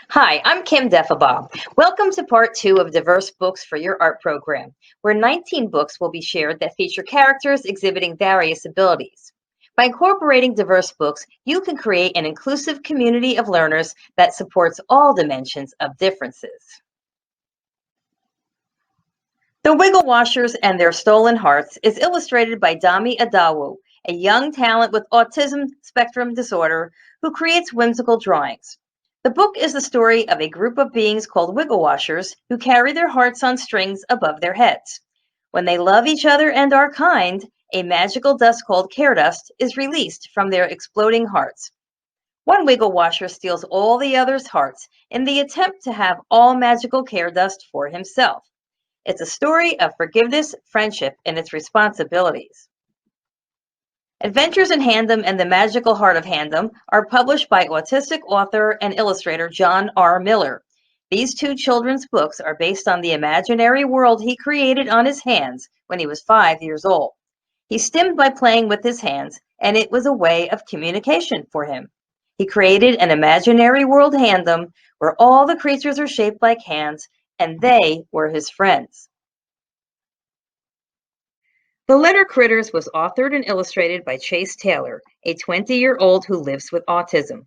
Hi, I'm Kim Defibaugh. Welcome to part two of Diverse Books for Your Art program, where 19 books will be shared that feature characters exhibiting various abilities. By incorporating diverse books, you can create an inclusive community of learners that supports all dimensions of differences. The Wiggle Washers and Their Stolen Hearts is illustrated by Dami Adawu, a young talent with autism spectrum disorder who creates whimsical drawings. The book is the story of a group of beings called Wiggle Washers who carry their hearts on strings above their heads. When they love each other and are kind, a magical dust called care dust is released from their exploding hearts. One Wiggle Washer steals all the others' hearts in the attempt to have all magical care dust for himself. It's a story of forgiveness, friendship, and its responsibilities. Adventures in Handom and the Magical Heart of Handom are published by autistic author and illustrator John R. Miller. These two children's books are based on the imaginary world he created on his hands when he was 5 years old. He stimmed by playing with his hands, and it was a way of communication for him. He created an imaginary world Handom where all the creatures are shaped like hands, and they were his friends. The Letter Critters was authored and illustrated by Chase Taylor, a 20-year-old who lives with autism.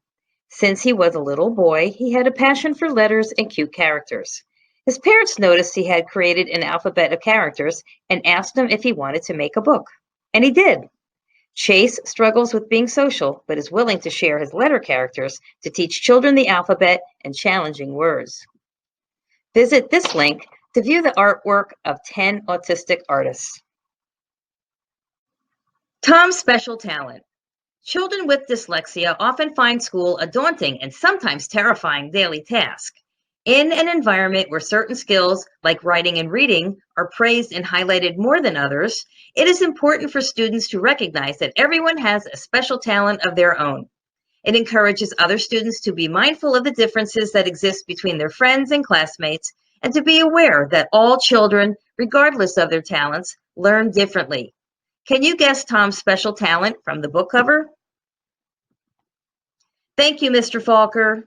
Since he was a little boy, he had a passion for letters and cute characters. His parents noticed he had created an alphabet of characters and asked him if he wanted to make a book. And he did. Chase struggles with being social, but is willing to share his letter characters to teach children the alphabet and challenging words. Visit this link to view the artwork of 10 autistic artists. Tom's special talent. Children with dyslexia often find school a daunting and sometimes terrifying daily task. In an environment where certain skills, like writing and reading, are praised and highlighted more than others, it is important for students to recognize that everyone has a special talent of their own. It encourages other students to be mindful of the differences that exist between their friends and classmates, and to be aware that all children, regardless of their talents, learn differently. Can you guess Tom's special talent from the book cover? Thank you, Mr. Falker.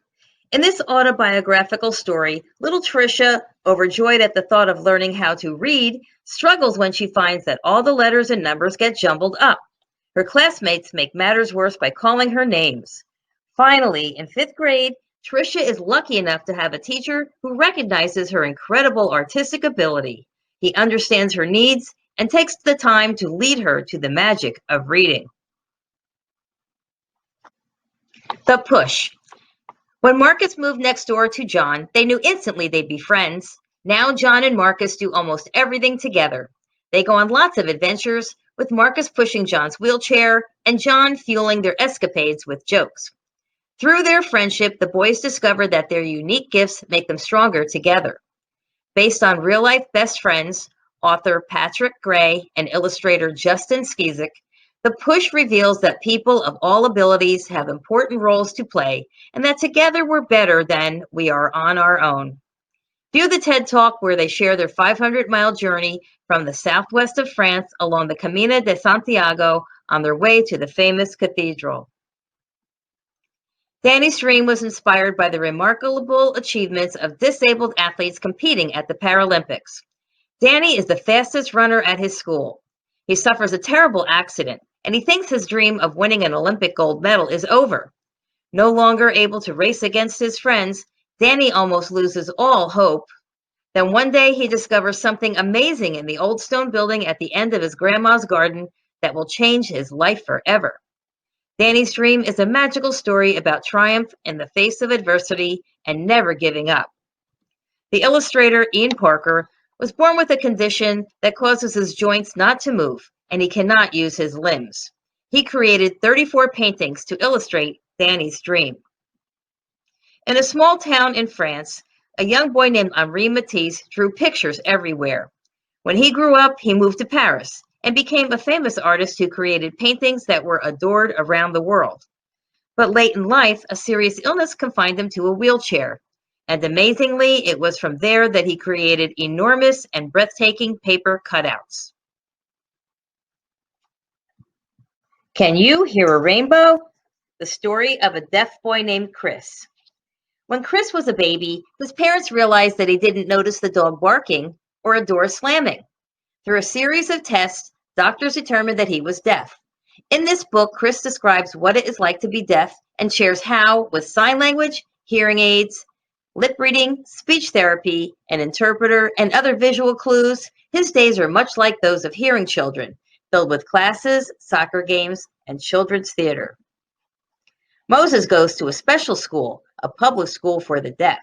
In this autobiographical story, little Tricia, overjoyed at the thought of learning how to read, struggles when she finds that all the letters and numbers get jumbled up. Her classmates make matters worse by calling her names. Finally, in 5th grade, Tricia is lucky enough to have a teacher who recognizes her incredible artistic ability. He understands her needs and takes the time to lead her to the magic of reading. The Push. When Marcus moved next door to John, they knew instantly they'd be friends. Now John and Marcus do almost everything together. They go on lots of adventures, with Marcus pushing John's wheelchair and John fueling their escapades with jokes. Through their friendship, the boys discover that their unique gifts make them stronger together. Based on real-life best friends, author Patrick Gray and illustrator Justin Skizik, The Push reveals that people of all abilities have important roles to play and that together we're better than we are on our own. View the TED Talk where they share their 500-mile journey from the southwest of France along the Camino de Santiago on their way to the famous cathedral. Danny's dream was inspired by the remarkable achievements of disabled athletes competing at the Paralympics. Danny is the fastest runner at his school. He suffers a terrible accident, and he thinks his dream of winning an Olympic gold medal is over. No longer able to race against his friends, Danny almost loses all hope. Then one day he discovers something amazing in the old stone building at the end of his grandma's garden that will change his life forever. Danny's dream is a magical story about triumph in the face of adversity and never giving up. The illustrator, Ian Parker, was born with a condition that causes his joints not to move, and he cannot use his limbs. He created 34 paintings to illustrate Danny's dream. In a small town in France, a young boy named Henri Matisse drew pictures everywhere. When he grew up, he moved to Paris and became a famous artist who created paintings that were adored around the world. But late in life, a serious illness confined him to a wheelchair. And amazingly, it was from there that he created enormous and breathtaking paper cutouts. Can you hear a rainbow? The story of a deaf boy named Chris. When Chris was a baby, his parents realized that he didn't notice the dog barking or a door slamming. Through a series of tests, doctors determined that he was deaf. In this book, Chris describes what it is like to be deaf and shares how, with sign language, hearing aids, lip reading, speech therapy, an interpreter, and other visual clues, his days are much like those of hearing children, filled with classes, soccer games, and children's theater. Moses goes to a special school, a public school for the deaf.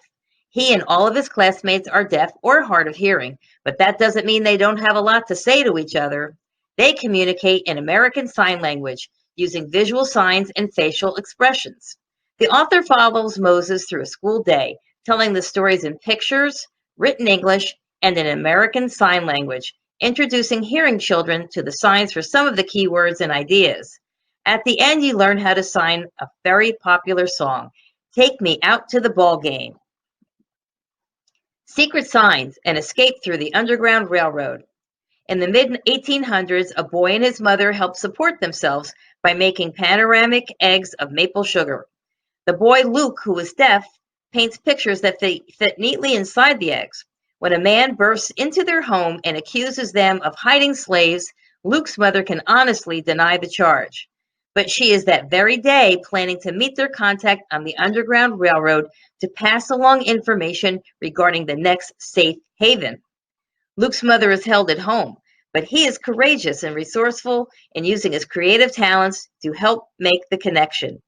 He and all of his classmates are deaf or hard of hearing, but that doesn't mean they don't have a lot to say to each other. They communicate in American Sign Language using visual signs and facial expressions. The author follows Moses through a school day, telling the stories in pictures, written English, and in American Sign Language, introducing hearing children to the signs for some of the key words and ideas. At the end, you learn how to sign a very popular song, Take Me Out to the Ball Game. Secret Signs, An Escape Through the Underground Railroad. In the mid-1800s, a boy and his mother helped support themselves by making panoramic eggs of maple sugar. The boy, Luke, who is deaf, paints pictures that fit neatly inside the eggs. When a man bursts into their home and accuses them of hiding slaves, Luke's mother can honestly deny the charge. But she is that very day planning to meet their contact on the Underground Railroad to pass along information regarding the next safe haven. Luke's mother is held at home, but he is courageous and resourceful in using his creative talents to help make the connection.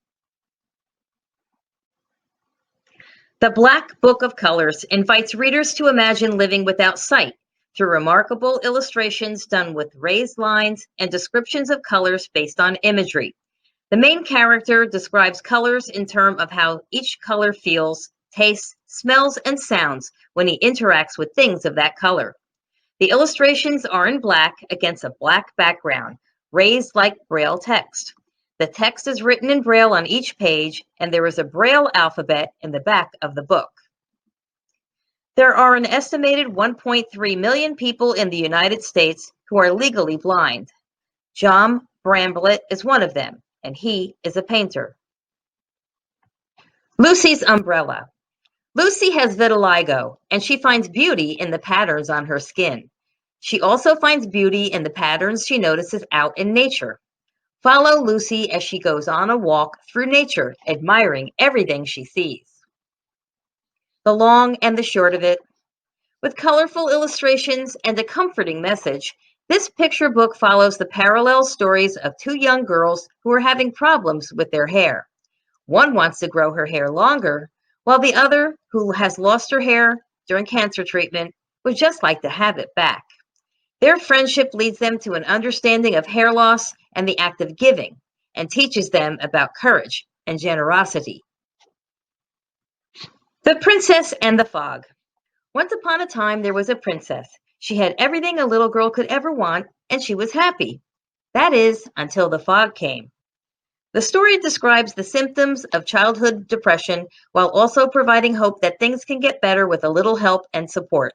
The Black Book of Colors invites readers to imagine living without sight through remarkable illustrations done with raised lines and descriptions of colors based on imagery. The main character describes colors in terms of how each color feels, tastes, smells, and sounds when he interacts with things of that color. The illustrations are in black against a black background, raised like Braille text. The text is written in Braille on each page, and there is a Braille alphabet in the back of the book. There are an estimated 1.3 million people in the United States who are legally blind. John Bramblett is one of them, and he is a painter. Lucy's umbrella. Lucy has vitiligo, and she finds beauty in the patterns on her skin. She also finds beauty in the patterns she notices out in nature. Follow Lucy as she goes on a walk through nature, admiring everything she sees. The long and the short of it. With colorful illustrations and a comforting message, this picture book follows the parallel stories of two young girls who are having problems with their hair. One wants to grow her hair longer, while the other, who has lost her hair during cancer treatment, would just like to have it back. Their friendship leads them to an understanding of hair loss and the act of giving, and teaches them about courage and generosity. The Princess and the Fog. Once upon a time, there was a princess. She had everything a little girl could ever want, and she was happy. That is, until the fog came. The story describes the symptoms of childhood depression while also providing hope that things can get better with a little help and support.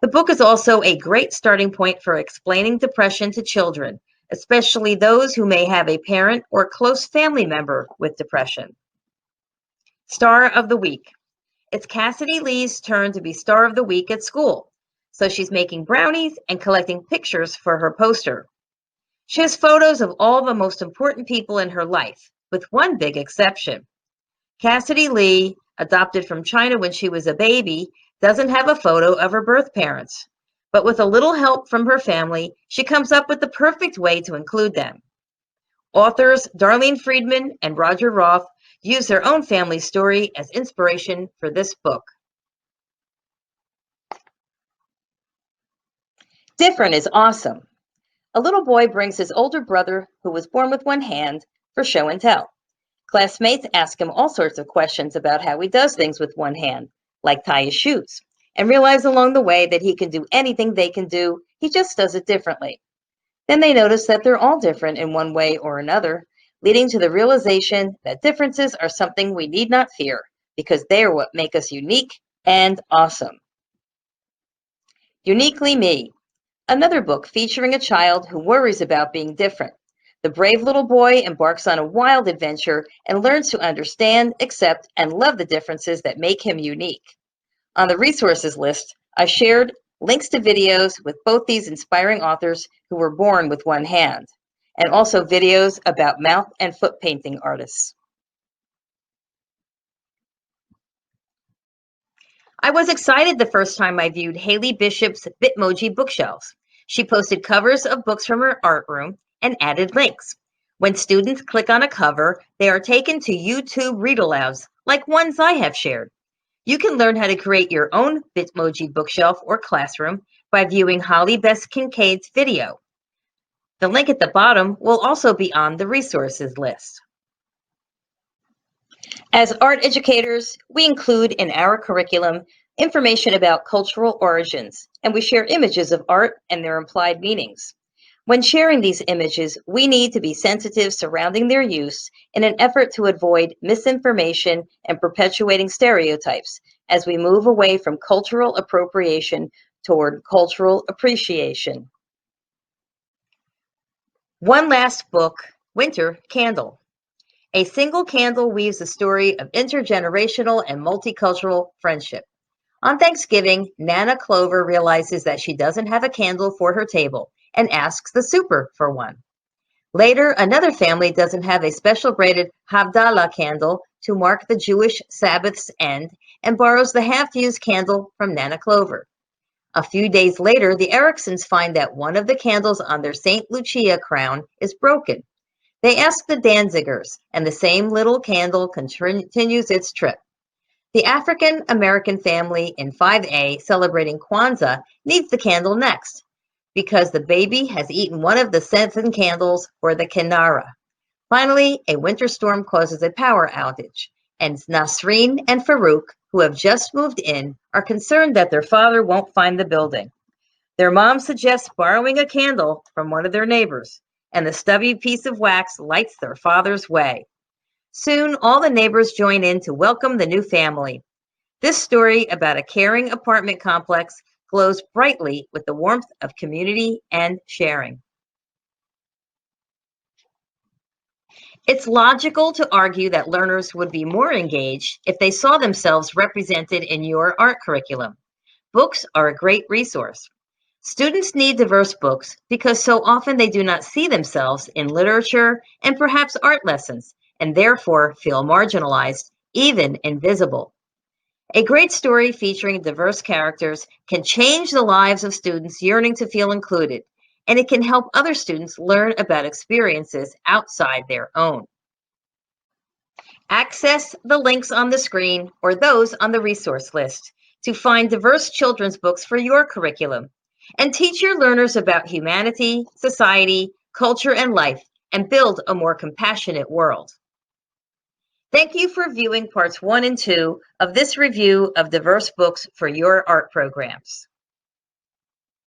The book is also a great starting point for explaining depression to children, especially those who may have a parent or close family member with depression. Star of the Week. It's Cassidy Lee's turn to be Star of the Week at school, so she's making brownies and collecting pictures for her poster. She has photos of all the most important people in her life, with one big exception. Cassidy Lee, adopted from China when she was a baby, doesn't have a photo of her birth parents. But with a little help from her family, she comes up with the perfect way to include them. Authors Darlene Friedman and Roger Roth use their own family story as inspiration for this book. Different is awesome. A little boy brings his older brother, who was born with one hand, for show and tell. Classmates ask him all sorts of questions about how he does things with one hand, like tie his shoes, and realize along the way that he can do anything they can do, he just does it differently. Then they notice that they're all different in one way or another, leading to the realization that differences are something we need not fear, because they are what make us unique and awesome. Uniquely Me, another book featuring a child who worries about being different. The brave little boy embarks on a wild adventure and learns to understand, accept, and love the differences that make him unique. On the resources list, I shared links to videos with both these inspiring authors who were born with one hand, and also videos about mouth and foot painting artists. I was excited the first time I viewed Haley Bishop's Bitmoji bookshelves. She posted covers of books from her art room and added links. When students click on a cover, they are taken to YouTube read-alouds, like ones I have shared. You can learn how to create your own Bitmoji bookshelf or classroom by viewing Holly Best Kincaid's video. The link at the bottom will also be on the resources list. As art educators, we include in our curriculum information about cultural origins, and we share images of art and their implied meanings. When sharing these images, we need to be sensitive surrounding their use in an effort to avoid misinformation and perpetuating stereotypes as we move away from cultural appropriation toward cultural appreciation. One last book, Winter Candle. A single candle weaves a story of intergenerational and multicultural friendship. On Thanksgiving, Nana Clover realizes that she doesn't have a candle for her table and asks the super for one. Later, another family doesn't have a special braided Havdalah candle to mark the Jewish Sabbath's end and borrows the half-used candle from Nana Clover. A few days later, the Ericksons find that one of the candles on their St. Lucia crown is broken. They ask the Danzigers, and the same little candle continues its trip. The African American family in 5A celebrating Kwanzaa needs the candle next because the baby has eaten one of the 7 candles for the Kinara. Finally, a winter storm causes a power outage, and Nasreen and Farouk, who have just moved in, are concerned that their father won't find the building. Their mom suggests borrowing a candle from one of their neighbors, and the stubby piece of wax lights their father's way. Soon, all the neighbors join in to welcome the new family. This story about a caring apartment complex glows brightly with the warmth of community and sharing. It's logical to argue that learners would be more engaged if they saw themselves represented in your art curriculum. Books are a great resource. Students need diverse books because so often they do not see themselves in literature and perhaps art lessons, and therefore feel marginalized, even invisible. A great story featuring diverse characters can change the lives of students yearning to feel included, and it can help other students learn about experiences outside their own. Access the links on the screen or those on the resource list to find diverse children's books for your curriculum, and teach your learners about humanity, society, culture, and life, and build a more compassionate world. Thank you for viewing parts 1 and 2 of this review of diverse books for your art programs.